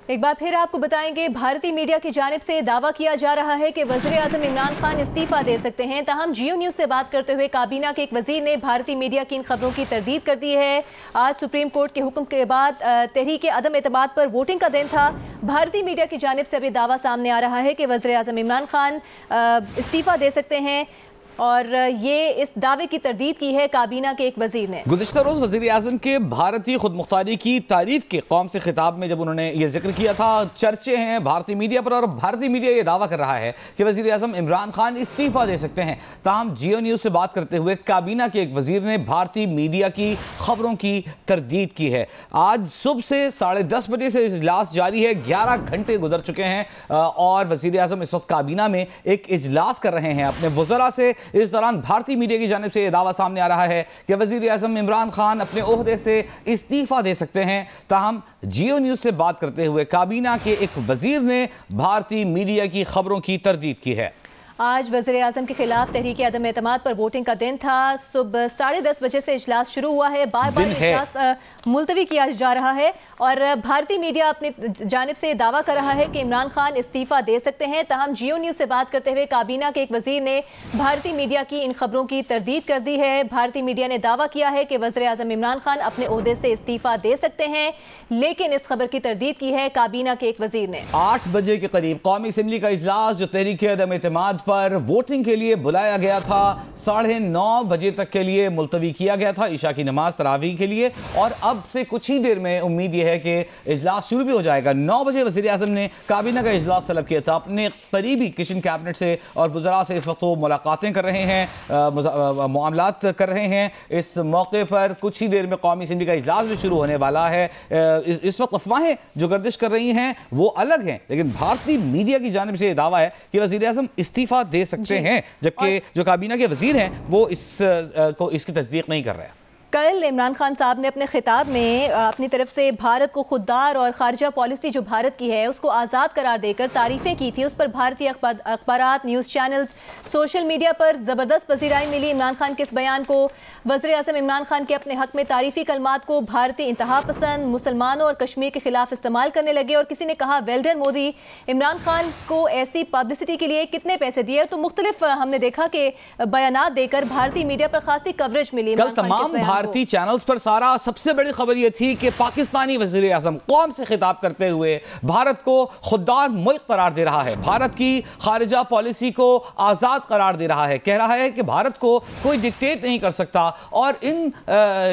ایک بار پھر آپ کو بتائیں گے، بھارتی میڈیا کی جانب سے دعویٰ کیا جا رہا ہے کہ وزیر اعظم عمران خان استعفیٰ دے سکتے ہیں۔ تاہم جیو نیوز سے بات کرتے ہوئے کابینہ کے ایک وزیر نے بھارتی میڈیا کی ان خبروں کی تردید کر دی ہے۔ آج سپریم کورٹ کے حکم کے بعد تحریک عدم اعتماد پر ووٹنگ کا دن تھا۔ بھارتی میڈیا کی جانب سے ابھی دعویٰ سامنے آ رہا ہے کہ وزیر اعظم عمران خان استعفیٰ دے سکتے ہیں، اور یہ اس دعوے کی تردید کی ہے کابینہ کے ایک وزیر نے۔ گزشتہ روز وزیر اعظم کے بھارتی خود مختاری کی تعریف کے قوم سے خطاب میں جب انہوں نے یہ ذکر کیا تھا، چرچے ہیں بھارتی میڈیا پر، اور بھارتی میڈیا یہ دعویٰ کر رہا ہے کہ وزیر اعظم عمران خان استعفیٰ دے سکتے ہیں۔ تاہم جیو نیوز سے بات کرتے ہوئے کابینہ کے ایک وزیر نے بھارتی میڈیا کی خبروں کی تردید کی ہے۔ آج صبح سے 10:30 بجے سے اجلاس جاری ہے، 11 گھنٹے گزر چکے ہیں، اور وزیر اعظم اس وقت کابینہ میں ایک اجلاس کر رہے ہیں اپنے وزراء سے۔ اس دوران بھارتی میڈیا کی جانب سے یہ دعویٰ سامنے آ رہا ہے کہ وزیر اعظم عمران خان اپنے عہدے سے استعفیٰ دے سکتے ہیں۔ تاہم جیو نیوز سے بات کرتے ہوئے کابینہ کے ایک وزیر نے بھارتی میڈیا کی خبروں کی تردید کی ہے۔ آج وزیر اعظم کے خلاف تحریک عدم اعتماد پر ووٹنگ کا دن تھا۔ صبح 10:30 بجے سے اجلاس شروع ہوا ہے، بار بار اجلاس ملتوی کیا جا رہا ہے، اور بھارتی میڈیا اپنی جانب سے دعویٰ کر رہا ہے کہ عمران خان استعفیٰ دے سکتے ہیں۔ تاہم جیو نیوز سے بات کرتے ہوئے کابینہ کے ایک وزیر نے بھارتی میڈیا کی ان خبروں کی تردید کر دی ہے۔ بھارتی میڈیا نے دعویٰ کیا ہے کہ وزیر اعظم عمران خان اپنے عہدے سے استعفیٰ دے سکتے ہیں، لیکن اس خبر کی تردید کی ہے کابینہ کے ایک وزیر نے۔ 8 بجے کے قریب قومی اسمبلی کا اجلاس جو تحریک عدم اعتماد پر ووٹنگ کے لیے بلایا گیا تھا، 9:30 بجے تک کے لیے ملتوی کیا گیا تھا عشاء کی نماز تراویح کے لیے، اور اب سے کچھ ہی دیر میں امید یہ ہے کہ اجلاس شروع بھی ہو جائے گا۔ 9 بجے وزیر اعظم نے کابینہ کا اجلاس طلب کیا تھا، اپنے قریبی کچن کیبنٹ سے اور وزراء سے اس وقت وہ ملاقاتیں کر رہے ہیں، معاملات کر رہے ہیں۔ اس موقع پر کچھ ہی دیر میں قومی اسمبلی کا اجلاس بھی شروع ہونے والا ہے۔ اس وقت افواہیں جو گردش کر رہی ہیں وہ الگ ہیں، لیکن بھارتی میڈیا کی جانب سے یہ دعویٰ ہے کہ وزیر اعظم استعفیٰ دے سکتے ہیں، جبکہ جو کابینہ کے وزیر ہیں وہ اس کی تصدیق نہیں کر رہے ہیں۔ کل عمران خان صاحب نے اپنے خطاب میں اپنی طرف سے بھارت کو خوددار اور خارجہ پالیسی جو بھارت کی ہے اس کو آزاد قرار دے کر تعریفیں کی تھی۔ اس پر بھارتی اخبارات، نیوز چینلز، سوشل میڈیا پر زبردست پذیرائی ملی عمران خان کے اس بیان کو۔ وزیر اعظم عمران خان کے اپنے حق میں تعریفی کلمات کو بھارتی انتہا پسند، مسلمانوں اور کشمیر کے خلاف استعمال کرنے لگے، اور کسی نے کہا ویل ڈن مودی، عمران خان کو ایسی پبلسٹی کے لیے کتنے پیسے دیے؟ تو مختلف ہم نے دیکھا کہ بیانات دے کر بھارتی میڈیا پر خاصی کوریج ملی۔ کل تمام بھارتی چینلز پر سارا سب سے بڑی خبر یہ تھی کہ پاکستانی وزیر اعظم قوم سے خطاب کرتے ہوئے بھارت کو خوددار ملک قرار دے رہا ہے، بھارت کی خارجہ پالیسی کو آزاد قرار دے رہا ہے، کہہ رہا ہے کہ بھارت کو کوئی ڈکٹیٹ نہیں کر سکتا، اور ان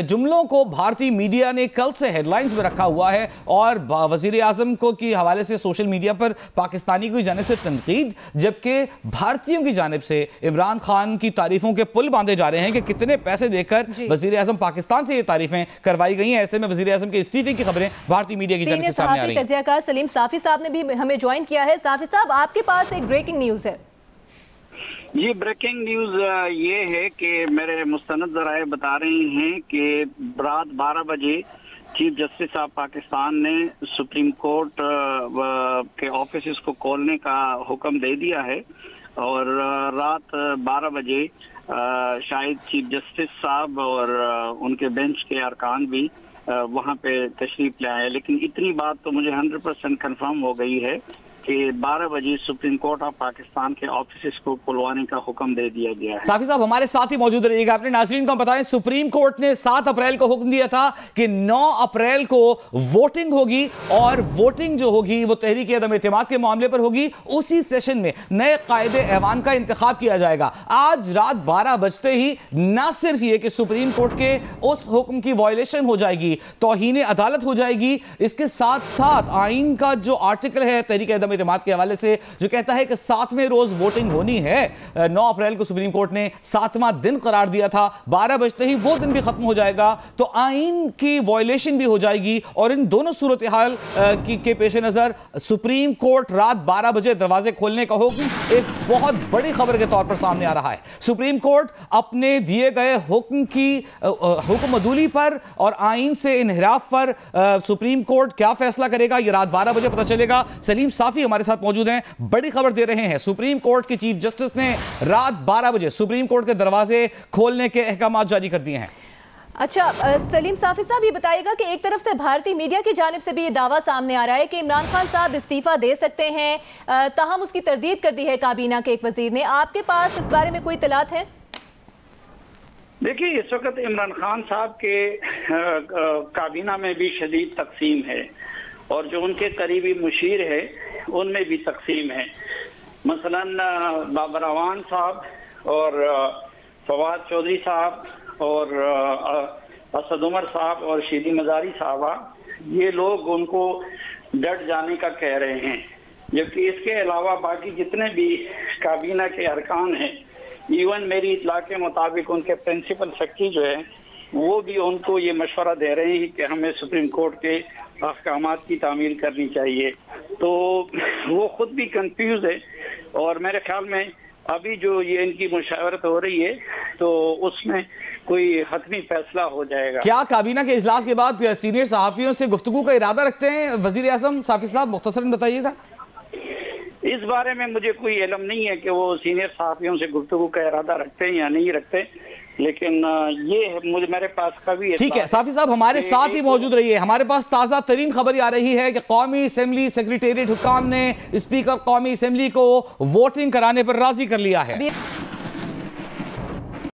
جملوں کو بھارتی میڈیا نے کل سے ہیڈ لائنز میں رکھا ہوا ہے، اور وزیر اعظم کو کی حوالے سے سوشل میڈیا پر پاکستانی کی جانب سے تنقید، جبکہ بھارتیوں کی جانب سے عمران خان کی تعریفوں کے پل باندھے جا رہے ہیں کہ کتنے پیسے دے کر وزیر اعظم پاکستان سے یہ تعریفیں کروائی گئی ہیں۔ ایسے میں وزیر اعظم کے استعفے کی خبریں بھارتی میڈیا کی جانب سے سامنے آ رہی ہیں۔ تجزیہ کار سلیم صافی صاحب نے بھی ہمیں جوائن کیا ہے۔ صافی صاحب، آپ کے پاس ایک بریکنگ نیوز ہے۔ یہ بریکنگ نیوز یہ ہے کہ میرے مستند ذرائع بتا رہی ہیں کہ رات 12 بجے چیف جسٹس آف پاکستان نے سپریم کورٹ کے آفیسز کو کھولنے کا حکم دے دیا ہے، اور رات 12 بجے شاید چیف جسٹس صاحب اور ان کے بینچ کے ارکان بھی وہاں پہ تشریف لے آئے، لیکن اتنی بات تو مجھے 100% کنفرم ہو گئی ہے کہ 12 بجے سپریم کورٹ آف پاکستان کے آفیسز کو کھلوانے کا حکم دے دیا گیا ہے۔ صافی صاحب ہمارے ساتھ ہی موجود رہیے گا، اپنے ناظرین کو بتائیں سپریم کورٹ نے 7 اپریل کو حکم دیا تھا کہ 9 اپریل کو ووٹنگ ہوگی، اور ووٹنگ جو ہوگی وہ تحریک عدم اعتماد کے معاملے پر ہوگی۔ اسی سیشن میں نئے قائد ایوان کا انتخاب کیا جائے گا۔ آج رات 12 بجتے ہی نہ صرف یہ کہ سپریم کورٹ کے اس حکم کی وائلیشن ہو جائے گی، توہین عدالت ہو جائے گی، اس کے ساتھ ساتھ آئین کا جو آرٹیکل ہے تحریک عدم اعتماد کے حوالے سے جو کہتا ہے کہ 7ویں روز ووٹنگ ہونی ہے، 9 اپریل کو سپریم کورٹ نے 7واں دن قرار دیا تھا، 12 بجتے ہی وہ دن بھی ختم ہو جائے گا، تو آئین کی وائلیشن بھی ہو جائے گی، اور ان دونوں صورتحال کے پیش نظر سپریم کورٹ رات 12 بجے دروازے کھولنے کا حکم ایک بہت بڑی خبر کے طور پر سامنے آ رہا ہے۔ سپریم کورٹ اپنے دیے گئے حکم عدولی پر اور آئین سے انحراف پر سپریم کورٹ کیا فیصلہ کرے گا، یہ رات 12 بجے پتہ چلے گا۔ سلیم صافی ہمارے ساتھ موجود ہیں، بڑی خبر دے رہے ہیں، سپریم کورٹ کے چیف جسٹس نے رات 12 بجے سپریم کورٹ کے دروازے کھولنے کے احکامات جاری کر دیے ہیں۔ اچھا سلیم صافی صاحب یہ بتائیے گا کہ ایک طرف سے بھارتی میڈیا کی جانب سے بھی یہ دعویٰ سامنے آ رہا ہے کہ عمران خان صاحب استعفیٰ دے سکتے ہیں، تاہم اس کی تردید کر دی ہے کابینہ کے ایک وزیر نے، آپ کے پاس اس بارے میں کوئی اطلاعات ہیں؟ دیکھیے اس وقت عمران خان صاحب کے کابینہ میں بھی شدید تقسیم ہے اور جو ان کے قریبی مشیر ہے ان میں بھی تقسیم ہے. مثلاً بابر اعوان صاحب اور فواد چودھری صاحب اور اسد عمر صاحب اور شیدی مزاری صاحبہ، یہ لوگ ان کو ڈٹ جانے کا کہہ رہے ہیں، جبکہ اس کے علاوہ باقی جتنے بھی کابینہ کے ارکان ہیں، ایون میری اطلاع کے مطابق ان کے پرنسپل سیکرٹری جو ہے وہ بھی ان کو یہ مشورہ دے رہے ہیں کہ ہمیں سپریم کورٹ کے احکامات کی تعمیل کرنی چاہیے. تو وہ خود بھی کنفیوز ہے اور میرے خیال میں ابھی جو یہ ان کی مشاورت ہو رہی ہے تو اس میں کوئی حتمی فیصلہ ہو جائے گا. کیا کابینہ کے اجلاس کے بعد سینئر صحافیوں سے گفتگو کا ارادہ رکھتے ہیں وزیر اعظم؟ صافی صاحب مختصراً بتائیے گا. اس بارے میں مجھے کوئی علم نہیں ہے کہ وہ سینئر صحافیوں سے گفتگو کا ارادہ رکھتے ہیں یا نہیں رکھتے، لیکن یہ میرے پاس کبھی ٹھیک ہے. صافی صاحب ہمارے ساتھ ہی موجود رہیے. ہمارے پاس تازہ ترین خبر آ رہی ہے کہ قومی اسمبلی سیکریٹریٹ حکام نے اسپیکر قومی اسمبلی کو ووٹنگ کرانے پر راضی کر لیا ہے.